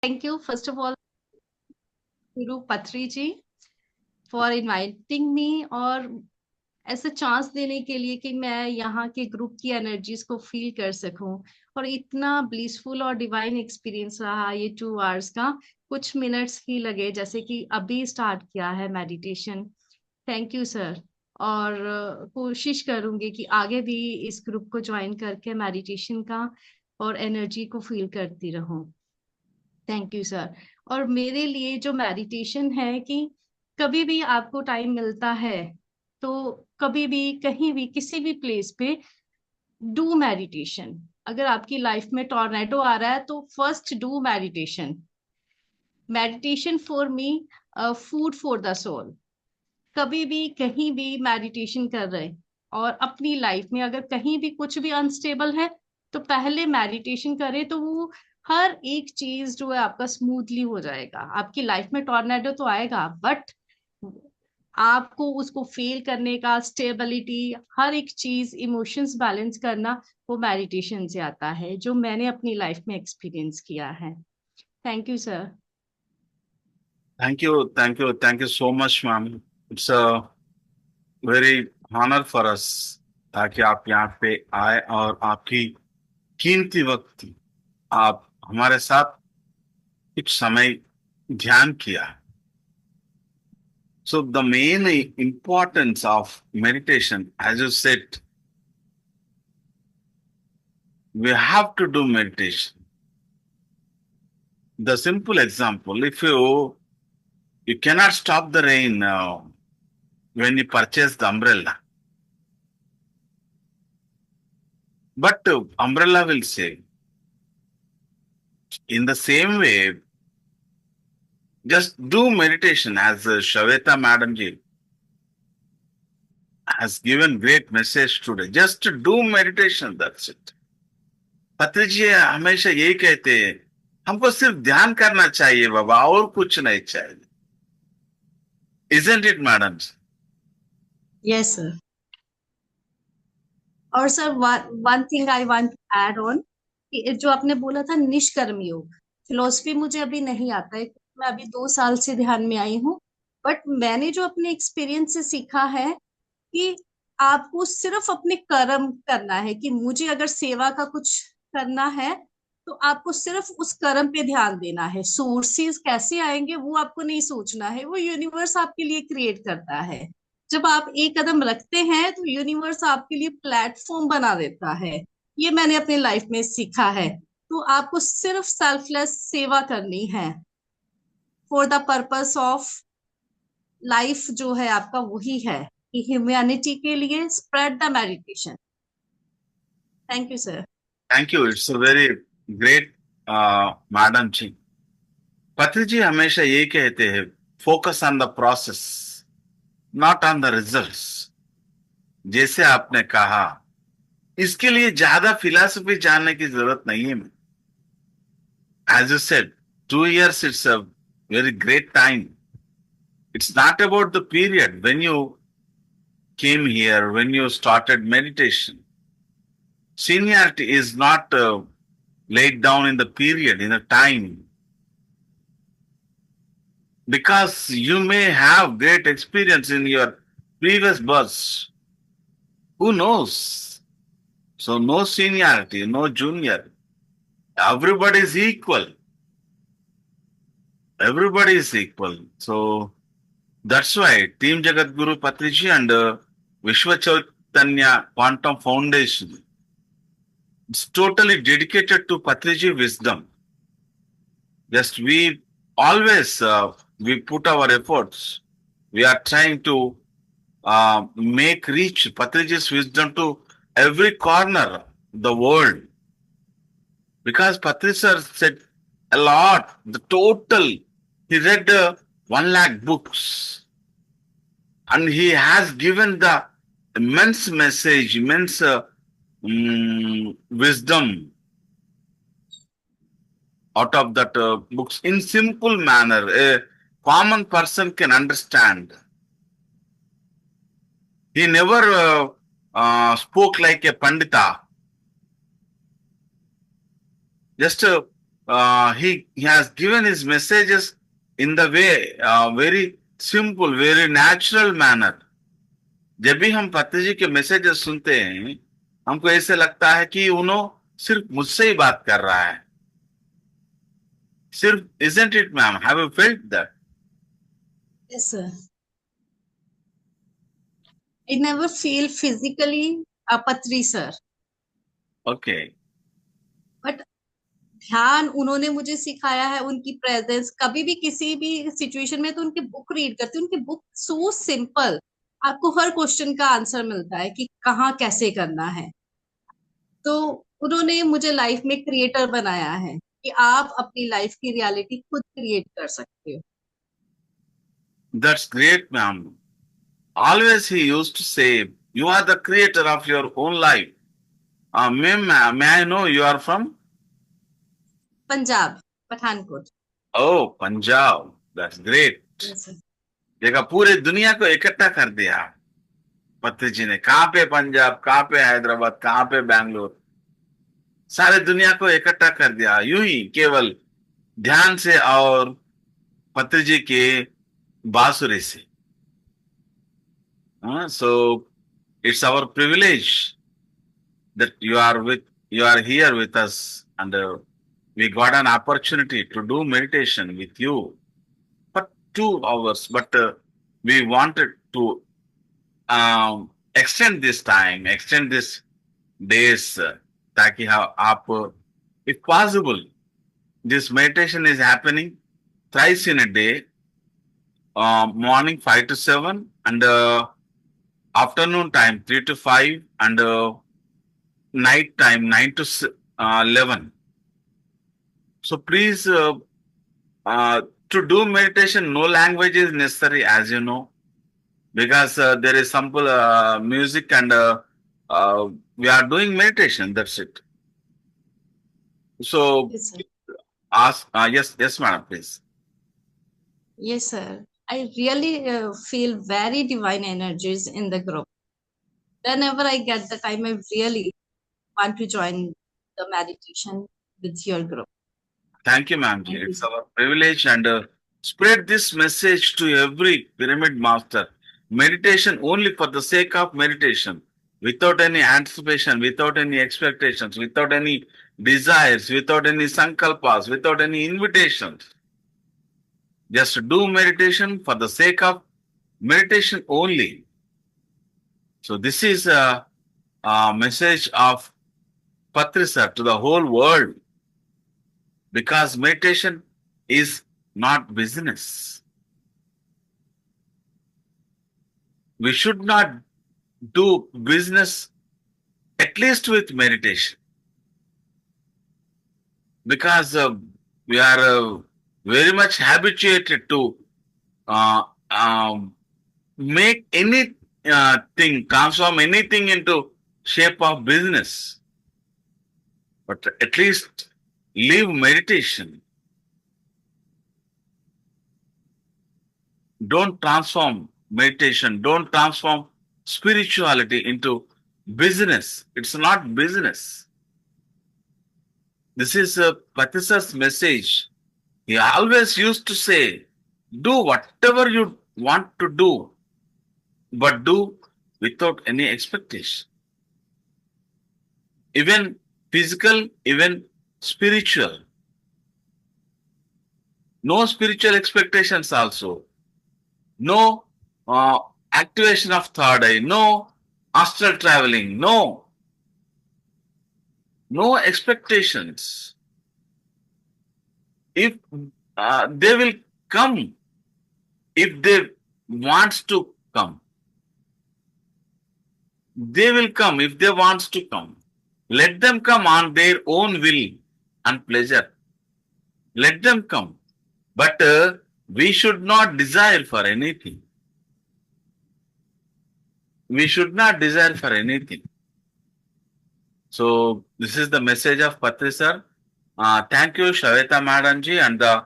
Thank you, first of all, Guru Patri ji, for inviting me और ऐसा chance देने के लिए कि मैं यहाँ के ग्रुप की एनर्जीज को फील कर सकूं। और इतना ब्लिसफुल और डिवाइन एक्सपीरियंस रहा ये 2 आवर्स का। कुछ मिनट्स ही लगे, जैसे कि अभी स्टार्ट किया है मेडिटेशन। Thank you sir. और कोशिश करूंगी कि आगे भी इस ग्रुप को ज्वाइन करके मेडिटेशन का और एनर्जी को फील करती रहूं। Thank you sir. और मेरे लिए जो मेडिटेशन है कि कभी भी आपको टाइम मिलता है तो कभी भी कहीं भी किसी भी प्लेस पे डू मेडिटेशन। अगर आपकी लाइफ में टॉर्नेडो आ रहा है तो first do meditation. Meditation for me food for the soul. कभी भी कहीं भी मेडिटेशन कर रहे और अपनी लाइफ में अगर कहीं भी कुछ भी अनस्टेबल है तो पहले मेडिटेशन करें तो वो हर एक चीज जो है आपका स्मूथली हो जाएगा। आपकी लाइफ में टॉर्नेडो तो आएगा बट आपको उसको फेल करने का स्टेबिलिटी, हर एक चीज इमोशंस बैलेंस करना वो मेडिटेशन से आता है, जो मैंने अपनी लाइफ में एक्सपीरियंस किया है। Thank you sir. Thank you so much, ma'am. It's a very honor for us ताकि आप यहाँ पे आए और आपकी कीमती वक्त आप हमारे साथ कुछ समय ध्यान किया। So the main importance of meditation, as you said, we have to do meditation. The simple example, if you cannot stop the rain when you purchase the umbrella, but umbrella will save. In the same way, just do meditation as Shaveta Madam ji has given great message today. Just to do meditation, that's it. पत्री जी हमेशा यही कहते हैं, हमको सिर्फ ध्यान करना चाहिए बाबा, और कुछ नहीं चाहिए। Isn't it, madam? Yes sir. और sir one thing I want to add on कि जो आपने बोला था निष्कर्म योग, फिलोसफी मुझे अभी नहीं आता है। मैं अभी 2 साल से ध्यान में आई हूँ। बट मैंने जो अपने एक्सपीरियंस से सीखा है कि आपको सिर्फ अपने कर्म करना है। कि मुझे अगर सेवा का कुछ करना है तो आपको सिर्फ उस कर्म पे ध्यान देना है। सोर्सेज कैसे आएंगे वो आपको नहीं सोचना है, वो यूनिवर्स आपके लिए क्रिएट करता है। जब आप एक कदम रखते हैं तो यूनिवर्स आपके लिए प्लेटफॉर्म बना देता है। ये मैंने अपने लाइफ में सीखा है। तो आपको सिर्फ सेल्फलेस सेवा करनी है for the purpose of life, जो है आपका वही है कि ह्यूमैनिटी के लिए spread the meditation. Thank you sir. Thank you. It's a very great, madam जी। पत्री जी हमेशा ये कहते हैं, focus on the process, not on the results. जैसे आपने कहा, इसके लिए ज्यादा फिलॉसफी जानने की जरूरत नहीं है। As you said, 2 years, it's a very great time. It's not about the period when you came here, when you started meditation. Seniority is not laid down in the period, in the time, because you may have great experience in your previous births. Who knows? So, no seniority, no junior. Everybody is equal. Everybody is equal. So, that's why Team Jagat Guru Patriji and Vishwa Chaitanya Quantum Foundation is totally dedicated to Patriji wisdom. Just we always we put our efforts. We are trying to make reach Patriji's wisdom to every corner of the world. Because Patriji sir said a lot. The total, he read 1 lakh books, and he has given the immense message, immense wisdom out of that books in simple manner. A common person can understand. He never spoke like a pandita. Just he has given his messages in the way very simple, very natural manner. जब भी हम पत्नी जी के messages सुनते हैं, हमको ऐसे लगता है कि उन्होंने सिर्फ मुझसे ही बात कर रहा है, सिर्फ. Isn't it, ma'am? Have you felt that? Yes, sir. I never feel physically a Patri, sir. Okay. But ध्यान उन्होंने मुझे सिखाया है, उनकी प्रेजेंस, कभी भी किसी भी सिचुएशन में तो उनकी बुक रीड करती हूँ, उनकी बुक सो सिंपल, आपको हर क्वेश्चन का आंसर मिलता है कि कहाँ कैसे करना है. तो उन्होंने मुझे लाइफ में क्रिएटर बनाया है कि आप अपनी लाइफ की रियलिटी खुद क्रिएट कर सकते हो. That's great, ma'am. Always he used to say, "You are the creator of your own life." May I know you are from? Punjab, Pathankot. Oh, Punjab. That's great. Yes, sir. देखा, पूरे दुनिया को इकट्ठा कर दिया पत्री जी ने. कहाँ पे पंजाब, कहाँ पे हैदराबाद, कहाँ पे बैंगलोर, सारे दुनिया को इकट्ठा कर दिया यूं ही केवल ध्यान से और पत्री जी के बांसुरी से. So it's our privilege that you are here with us, and we got an opportunity to do meditation with you for 2 hours, but we wanted to extend this time, extend this days, ताकि आप, if possible, this meditation is happening thrice in a day, morning 5 to 7, and afternoon time 3 to 5, and night time 9 to 11. So please, to do meditation, no language is necessary, as you know, because there is simple music, and we are doing meditation. That's it. So Yes, sir. ask. Yes, madam, please. Yes, sir. I really feel very divine energies in the group. Whenever I get the time, I really want to join the meditation with your group. Thank you, ma'am. Thank you, It's sir. our privilege, and spread this message to every pyramid master. Meditation only for the sake of meditation, without any anticipation, without any expectations, without any desires, without any sankalpas, without any invitations. Just do meditation for the sake of meditation only. So this is a message of Patrisa to the whole world, because meditation is not business. We should not do business, at least with meditation, because we are very much habituated to uh, um, make any thing, transform anything into shape of business. But at least leave meditation. Don't transform meditation. Don't transform spirituality into business. It's not business. This is Patisa's message. He always used to say, do whatever you want to do, but do without any expectation. Even physical, even spiritual. No spiritual expectations also. No activation of third eye. No astral traveling. No. No expectations. If they will come, if they wants to come, they will come if they wants to come. Let them come on their own will and pleasure. Let them come. But we should not desire for anything. We should not desire for anything. So this is the message of Patri sir. Thank you, Shweta Madam ji, and the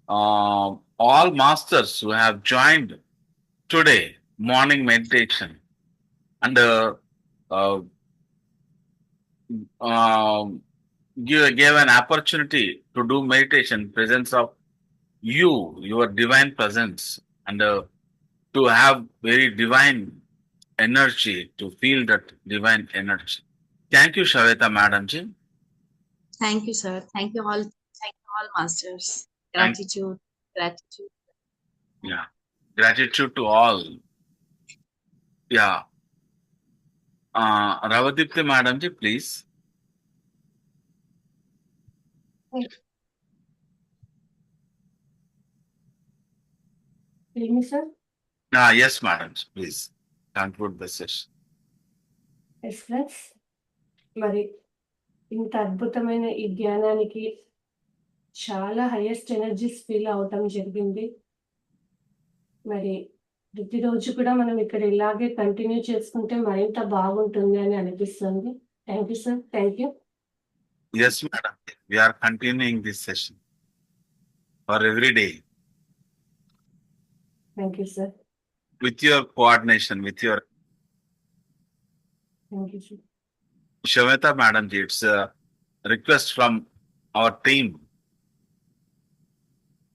all masters who have joined today morning meditation. And um gave an opportunity to do meditation, presence of you, your divine presence, and to have very divine energy, to feel that divine energy. Thank you, Shavita Madam ji. Thank you, sir. Thank you all. Thank you all, masters. Thank Gratitude. Gratitude. yeah. Gratitude to all. Yeah. Ravadipti Madam ji, please. Evening, sir. Yes, Madam, please conclude the session. Yes friends, మరి ఇంత అద్భుతమైన ఈ ధ్యానానికి చాలా highest energies feel అవటం జరిగింది. మరి ప్రతిరోజు కూడా మనం ఇక్కడ ఇలాగే కంటిన్యూ చేసుకుంటే మరింత బాగుంటుంది అని అనిపిస్తుంది. Thank you sir. Thank you. Yes, Madam. We are continuing this session for every day thank you sir. with your coordination, with your thank you sir. Shavita Madam ji. It's a request from our team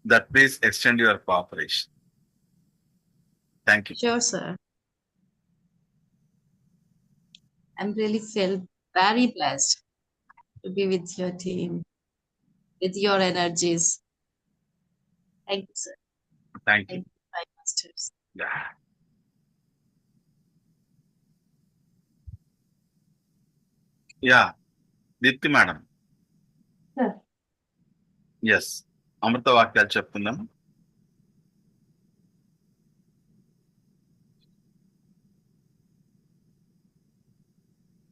that please extend your cooperation. Thank you. Sure, sir. I'm really feel very blessed to be with your team, with your energies. Thank you, sir. Thank you. Thank you, my masters. Yeah. Yeah. Dipti Madam. Sir. Yes. అమృత వాక్యాలు చెప్తున్నాము.